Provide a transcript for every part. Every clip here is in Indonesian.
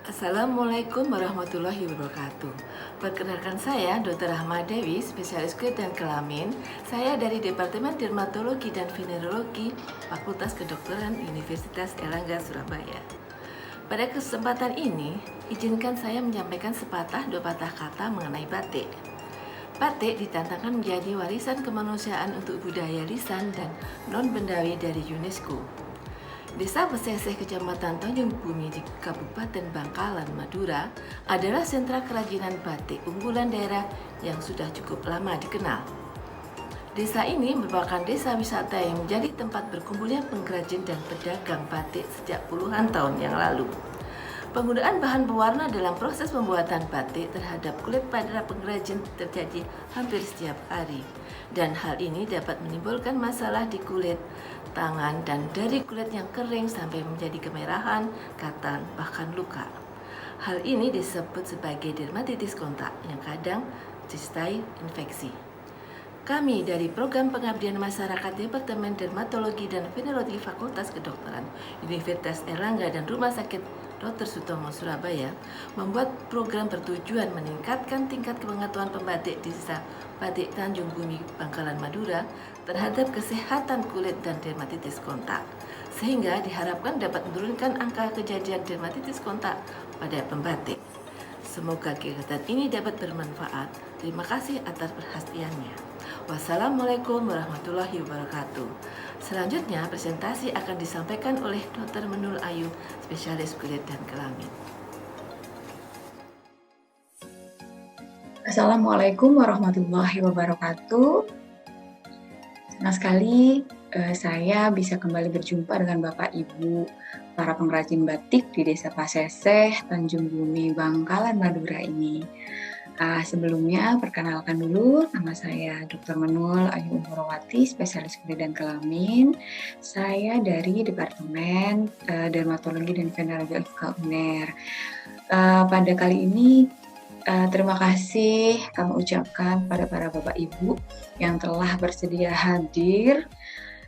Assalamualaikum warahmatullahi wabarakatuh. Perkenalkan saya Dr. Rahma Dewi, spesialis kulit dan kelamin. Saya dari Departemen Dermatologi dan Venerologi, Fakultas Kedokteran Universitas Erlangga, Surabaya. Pada kesempatan ini, izinkan saya menyampaikan sepatah dua patah kata mengenai batik. Batik ditantangkan menjadi warisan kemanusiaan untuk budaya lisan dan non-bendawi dari UNESCO. Desa Pesisir Kecamatan Tanjung Bumi di Kabupaten Bangkalan, Madura adalah sentra kerajinan batik unggulan daerah yang sudah cukup lama dikenal. Desa ini merupakan desa wisata yang menjadi tempat berkumpulnya pengrajin dan pedagang batik sejak puluhan tahun yang lalu. Penggunaan bahan pewarna dalam proses pembuatan batik terhadap kulit pada pengrajin terjadi hampir setiap hari, dan hal ini dapat menimbulkan masalah di kulit, tangan, dan dari kulit yang kering sampai menjadi kemerahan, katal, bahkan luka. Hal ini disebut sebagai dermatitis kontak yang kadang disertai infeksi. Kami dari Program Pengabdian Masyarakat Departemen Dermatologi dan Venerologi Fakultas Kedokteran Universitas Erlangga dan Rumah Sakit Dr. Sutomo Surabaya membuat program bertujuan meningkatkan tingkat kepengetahuan pembatik di Desa Batik Tanjung Bumi, Bangkalan, Madura terhadap kesehatan kulit dan dermatitis kontak, sehingga diharapkan dapat menurunkan angka kejadian dermatitis kontak pada pembatik. Semoga kegiatan ini dapat bermanfaat. Terima kasih atas perhatiannya. Wassalamualaikum warahmatullahi wabarakatuh. Selanjutnya, presentasi akan disampaikan oleh Dr. Menul Ayu, spesialis kulit dan kelamin. Assalamualaikum warahmatullahi wabarakatuh. Senang sekali saya bisa kembali berjumpa dengan Bapak Ibu para pengrajin batik di Desa Paseseh, Tanjung Bumi, Bangkalan, Madura ini. Sebelumnya perkenalkan dulu, nama saya Dr. Menul Ayu Umurowati, spesialis kulit dan kelamin. Saya dari Departemen Dermatologi dan Venerologi FK UNER. Pada kali ini terima kasih kami ucapkan pada para Bapak Ibu yang telah bersedia hadir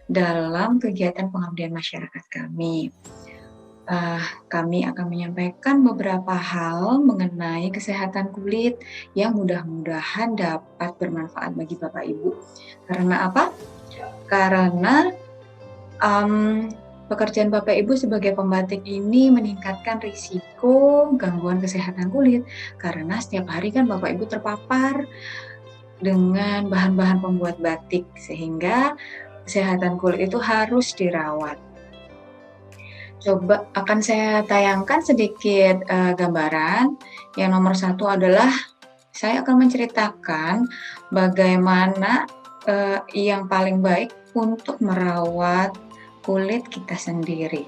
dalam kegiatan pengabdian masyarakat kami. Kami akan menyampaikan beberapa hal mengenai kesehatan kulit yang mudah-mudahan dapat bermanfaat bagi Bapak Ibu. Karena apa? Karena pekerjaan Bapak Ibu sebagai pembatik ini meningkatkan risiko gangguan kesehatan kulit karena setiap hari kan Bapak Ibu terpapar dengan bahan-bahan pembuat batik sehingga kesehatan kulit itu harus dirawat. Coba akan saya tayangkan sedikit gambaran. Yang nomor satu adalah saya akan menceritakan bagaimana yang paling baik untuk merawat kulit kita sendiri.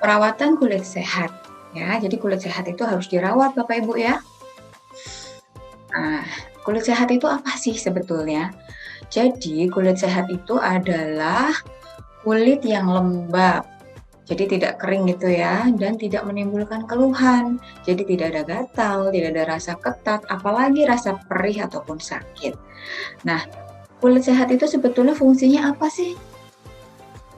Perawatan kulit sehat, ya. Jadi kulit sehat itu harus dirawat, Bapak Ibu ya. Kulit sehat itu apa sih sebetulnya? Jadi kulit sehat itu adalah kulit yang lembab, jadi tidak kering gitu ya, dan tidak menimbulkan keluhan. Jadi tidak ada gatal, tidak ada rasa ketat, apalagi rasa perih ataupun sakit. Nah, kulit sehat itu sebetulnya fungsinya apa sih?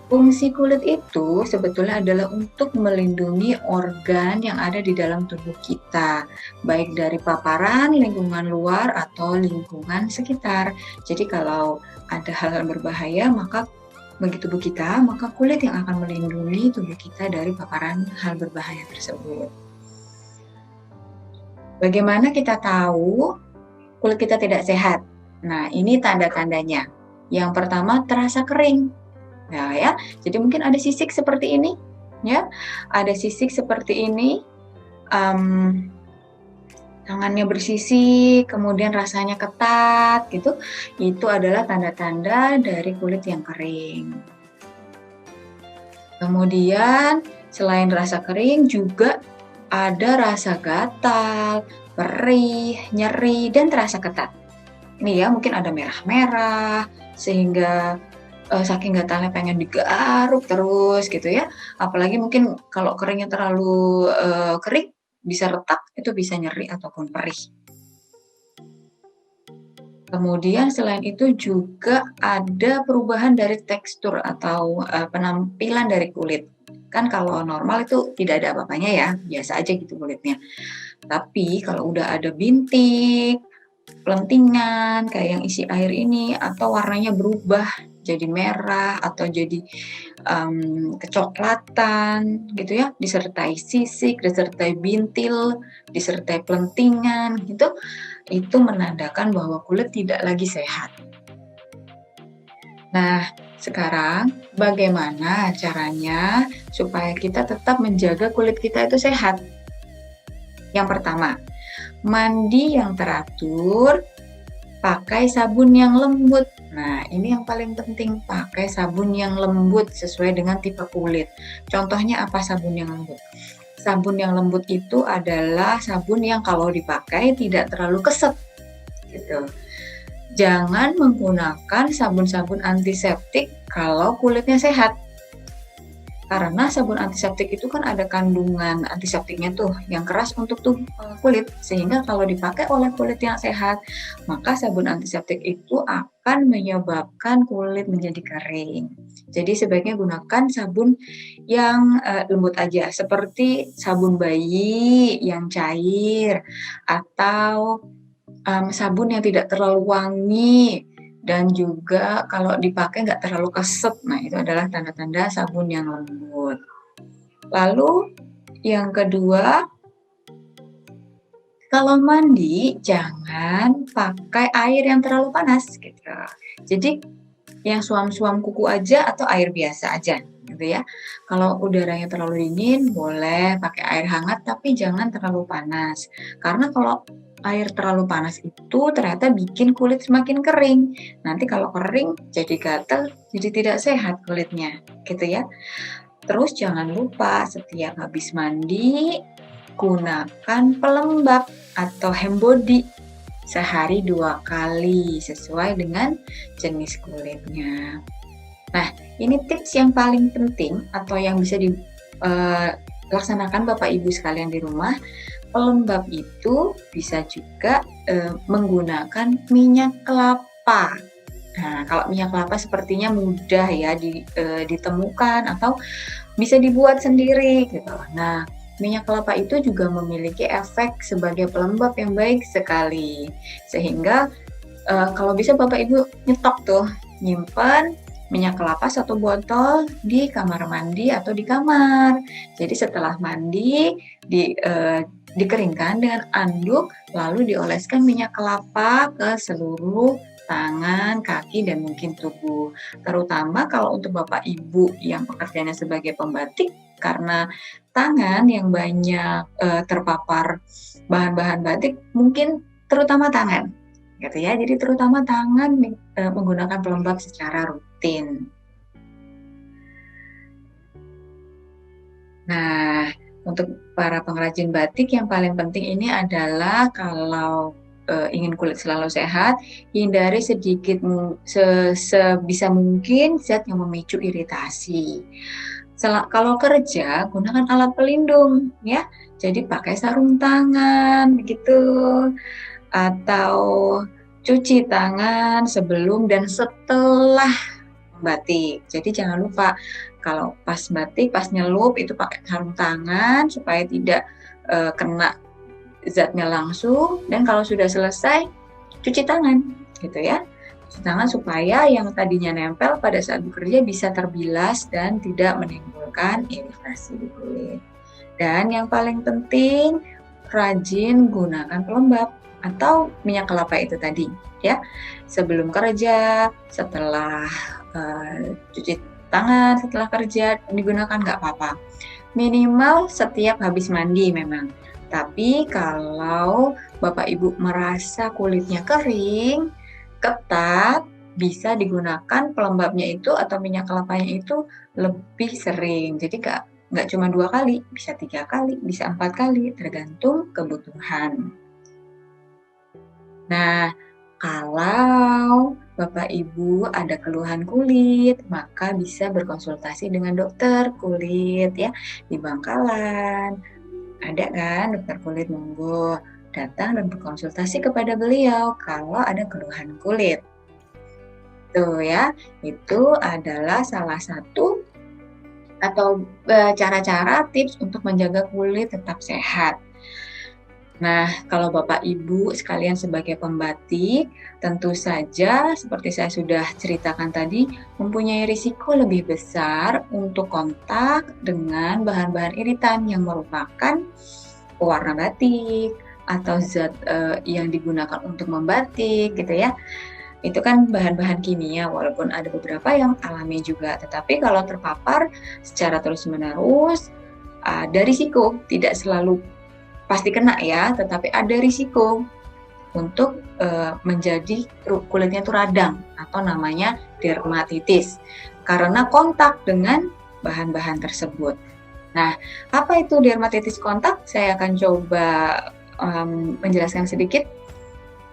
Fungsi kulit itu sebetulnya adalah untuk melindungi organ yang ada di dalam tubuh kita, baik dari paparan lingkungan luar atau lingkungan sekitar. Jadi kalau ada hal-hal berbahaya, maka bagi tubuh kita, maka kulit yang akan melindungi tubuh kita dari paparan hal berbahaya tersebut. Bagaimana kita tahu kulit kita tidak sehat? Nah, ini tanda-tandanya. Yang pertama, terasa kering. Nah ya, jadi mungkin ada sisik seperti ini, ya, ada sisik seperti ini, tangannya bersisik, kemudian rasanya ketat, gitu. Itu adalah tanda-tanda dari kulit yang kering. Kemudian selain rasa kering juga ada rasa gatal, perih, nyeri, dan terasa ketat. Ini ya, mungkin ada merah-merah sehingga saking gatalnya pengen digaruk terus gitu ya. Apalagi mungkin kalau keringnya terlalu kering, bisa retak, itu bisa nyeri ataupun perih. Kemudian selain itu juga ada perubahan dari tekstur atau penampilan dari kulit. Kan kalau normal itu tidak ada apa-apanya ya, biasa aja gitu kulitnya. Tapi kalau udah ada bintik, pelentingan kayak yang isi air ini, atau warnanya berubah jadi merah atau jadi kecoklatan gitu ya, disertai sisik, disertai bintil, disertai pelentingan gitu, itu menandakan bahwa kulit tidak lagi sehat. Nah, sekarang bagaimana caranya supaya kita tetap menjaga kulit kita itu sehat? Yang pertama, mandi yang teratur, pakai sabun yang lembut. Nah, ini yang paling penting, pakai sabun yang lembut sesuai dengan tipe kulit. Contohnya apa sabun yang lembut? Sabun yang lembut itu adalah sabun yang kalau dipakai tidak terlalu keset, gitu. Jangan menggunakan sabun-sabun antiseptik kalau kulitnya sehat. Karena sabun antiseptik itu kan ada kandungan antiseptiknya tuh yang keras untuk kulit, sehingga kalau dipakai oleh kulit yang sehat, maka sabun antiseptik itu akan menyebabkan kulit menjadi kering. Jadi sebaiknya gunakan sabun yang lembut aja, seperti sabun bayi yang cair atau sabun yang tidak terlalu wangi dan juga kalau dipakai nggak terlalu keset. Nah, itu adalah tanda-tanda sabun yang lembut. Lalu yang kedua, kalau mandi jangan pakai air yang terlalu panas gitu. Jadi yang suam-suam kuku aja atau air biasa aja gitu ya. Kalau udaranya terlalu dingin boleh pakai air hangat tapi jangan terlalu panas. Karena kalau air terlalu panas itu ternyata bikin kulit semakin kering. Nanti kalau kering jadi gatal, jadi tidak sehat kulitnya gitu ya. Terus jangan lupa setiap habis mandi gunakan pelembab atau hand body sehari 2 kali sesuai dengan jenis kulitnya. Nah, ini tips yang paling penting atau yang bisa dilaksanakan Bapak Ibu sekalian di rumah. Pelembab itu bisa juga menggunakan minyak kelapa. Nah, kalau minyak kelapa sepertinya mudah ya ditemukan atau bisa dibuat sendiri gitu. Nah, minyak kelapa itu juga memiliki efek sebagai pelembab yang baik sekali. Sehingga kalau bisa Bapak Ibu nyetok tuh, nyimpan minyak kelapa 1 botol di kamar mandi atau di kamar. Jadi setelah mandi dikeringkan dengan anduk, lalu dioleskan minyak kelapa ke seluruh tangan, kaki, dan mungkin tubuh. Terutama kalau untuk Bapak Ibu yang pekerjaannya sebagai pembatik, karena tangan yang banyak terpapar bahan-bahan batik, mungkin terutama tangan, gitu ya. Jadi terutama tangan menggunakan pelembab secara rutin. Nah, untuk para pengrajin batik yang paling penting ini adalah kalau ingin kulit selalu sehat, hindari sebisa mungkin zat yang memicu iritasi. Kalau kerja, gunakan alat pelindung ya. Jadi pakai sarung tangan begitu, atau cuci tangan sebelum dan setelah batik. Jadi jangan lupa kalau pas batik, pas nyelup itu pakai sarung tangan supaya tidak kena zatnya langsung, dan kalau sudah selesai cuci tangan gitu ya. Cuci tangan supaya yang tadinya nempel pada saat bekerja bisa terbilas dan tidak menimbulkan iritasi di kulit. Dan yang paling penting, rajin gunakan pelembab atau minyak kelapa itu tadi ya. Sebelum kerja, setelah cuci tangan, setelah kerja digunakan nggak apa-apa. Minimal setiap habis mandi memang. Tapi kalau Bapak Ibu merasa kulitnya kering, ketat, bisa digunakan pelembabnya itu atau minyak kelapanya itu lebih sering. Jadi nggak cuma 2 kali, bisa 3 kali, bisa 4 kali, tergantung kebutuhan. Nah, kalau Bapak Ibu ada keluhan kulit, maka bisa berkonsultasi dengan dokter kulit ya di Bangkalan. Ada kan dokter kulit, monggo datang dan berkonsultasi kepada beliau kalau ada keluhan kulit. Tuh ya, itu adalah salah satu atau cara-cara tips untuk menjaga kulit tetap sehat. Nah, kalau Bapak Ibu sekalian sebagai pembatik, tentu saja seperti saya sudah ceritakan tadi, mempunyai risiko lebih besar untuk kontak dengan bahan-bahan iritan yang merupakan pewarna batik atau zat yang digunakan untuk membatik gitu ya. Itu kan bahan-bahan kimia walaupun ada beberapa yang alami juga, tetapi kalau terpapar secara terus-menerus ada risiko, tidak selalu pasti kena ya, tetapi ada risiko untuk menjadi kulitnya itu radang atau namanya dermatitis karena kontak dengan bahan-bahan tersebut. Nah, apa itu dermatitis kontak? Saya akan coba menjelaskan sedikit.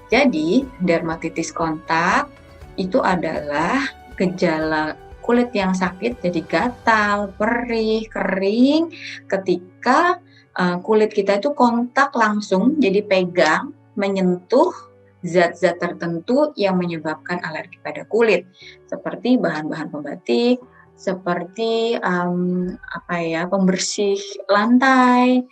Jadi, dermatitis kontak itu adalah gejala kulit yang sakit, jadi gatal, perih, kering ketika kulit kita itu kontak langsung, jadi pegang, menyentuh zat-zat tertentu yang menyebabkan alergi pada kulit, seperti bahan-bahan pembatik, seperti pembersih lantai,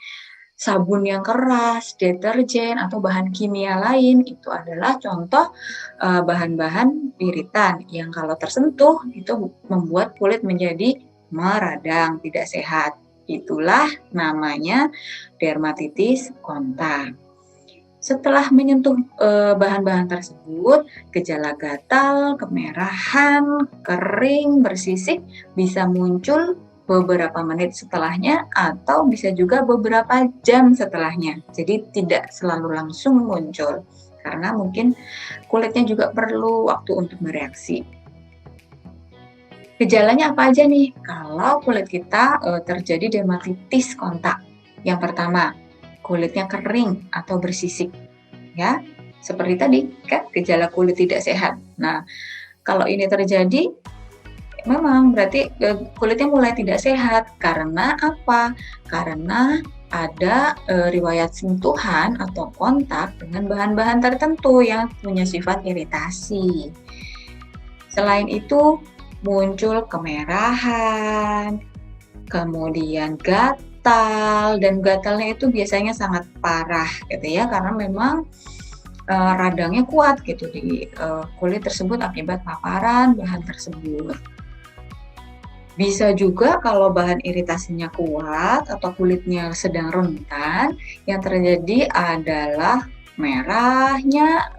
sabun yang keras, deterjen atau bahan kimia lain. Itu adalah contoh bahan-bahan iritan yang kalau tersentuh itu membuat kulit menjadi meradang, tidak sehat. Itulah namanya dermatitis kontak. Setelah menyentuh bahan-bahan tersebut, gejala gatal, kemerahan, kering, bersisik bisa muncul beberapa menit setelahnya atau bisa juga beberapa jam setelahnya. Jadi tidak selalu langsung muncul karena mungkin kulitnya juga perlu waktu untuk bereaksi. Gejalanya apa aja nih kalau kulit kita terjadi dermatitis kontak? Yang pertama, kulitnya kering atau bersisik, ya. Seperti tadi, kan gejala kulit tidak sehat. Nah, kalau ini terjadi, memang berarti kulitnya mulai tidak sehat. Karena apa? Karena ada riwayat sentuhan atau kontak dengan bahan-bahan tertentu yang punya sifat iritasi. Selain itu, muncul kemerahan, kemudian gatal, dan gatalnya itu biasanya sangat parah gitu ya, karena memang radangnya kuat gitu di kulit tersebut akibat paparan bahan tersebut. Bisa juga kalau bahan iritasinya kuat atau kulitnya sedang rentan, yang terjadi adalah merahnya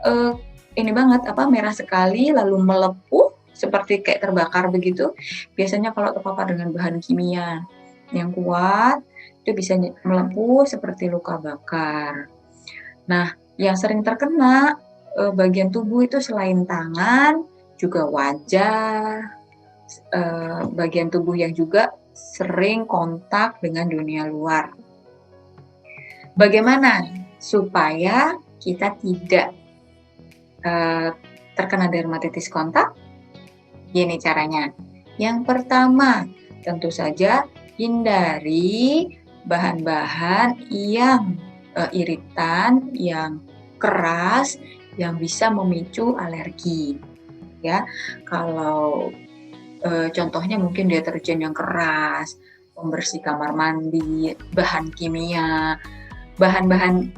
ini banget merah sekali lalu melepuh seperti kayak terbakar begitu. Biasanya kalau terpapar dengan bahan kimia yang kuat itu bisa melepuh seperti luka bakar. Nah, yang sering terkena bagian tubuh itu selain tangan juga wajah, bagian tubuh yang juga sering kontak dengan dunia luar. Bagaimana supaya kita tidak terkena dermatitis kontak? Gini caranya. Yang pertama, tentu saja hindari bahan-bahan yang iritan, yang keras, yang bisa memicu alergi. Ya, kalau contohnya mungkin deterjen yang keras, pembersih kamar mandi, bahan kimia, bahan-bahan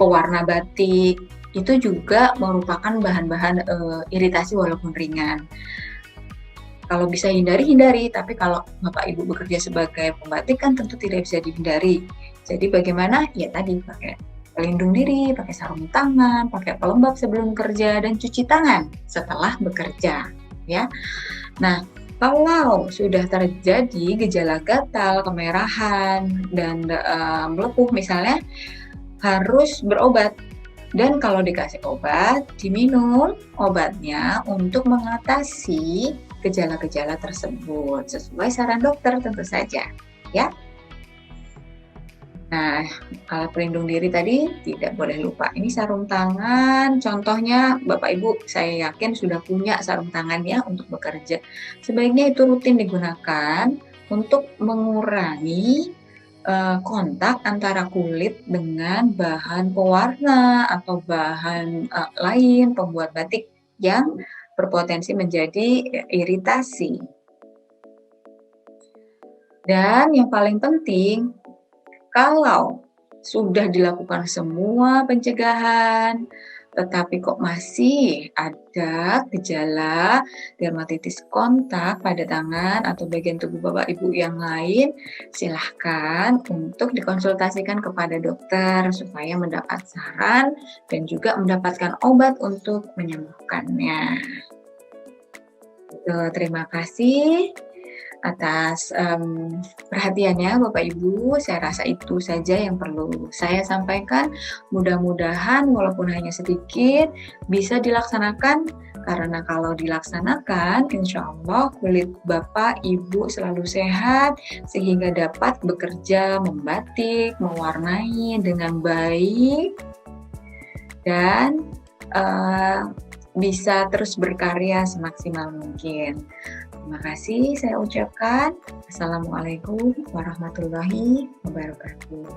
pewarna batik, itu juga merupakan bahan-bahan iritasi walaupun ringan. Kalau bisa hindari, tapi kalau Bapak Ibu bekerja sebagai pembatik kan tentu tidak bisa dihindari. Jadi bagaimana? Ya tadi pakai pelindung diri, pakai sarung tangan, pakai pelembab sebelum kerja, dan cuci tangan setelah bekerja. Ya. Nah, kalau sudah terjadi gejala gatal, kemerahan, dan melepuh misalnya, harus berobat. Dan kalau dikasih obat, diminum obatnya untuk mengatasi gejala-gejala tersebut sesuai saran dokter tentu saja, ya. Nah, kalau pelindung diri tadi tidak boleh lupa. Ini sarung tangan, contohnya Bapak Ibu saya yakin sudah punya sarung tangan ya untuk bekerja. Sebaiknya itu rutin digunakan untuk mengurangi kontak antara kulit dengan bahan pewarna atau bahan lain pembuat batik yang berpotensi menjadi iritasi. Dan yang paling penting, kalau sudah dilakukan semua pencegahan, tetapi kok masih ada gejala dermatitis kontak pada tangan atau bagian tubuh Bapak Ibu yang lain, silahkan untuk dikonsultasikan kepada dokter supaya mendapat saran dan juga mendapatkan obat untuk menyembuhkannya. Terima kasih atas perhatiannya Bapak Ibu. Saya rasa itu saja yang perlu saya sampaikan. Mudah-mudahan walaupun hanya sedikit bisa dilaksanakan, karena kalau dilaksanakan insya Allah kulit Bapak Ibu selalu sehat sehingga dapat bekerja, membatik, mewarnai dengan baik dan bisa terus berkarya semaksimal mungkin. Terima kasih saya ucapkan. Assalamualaikum warahmatullahi wabarakatuh.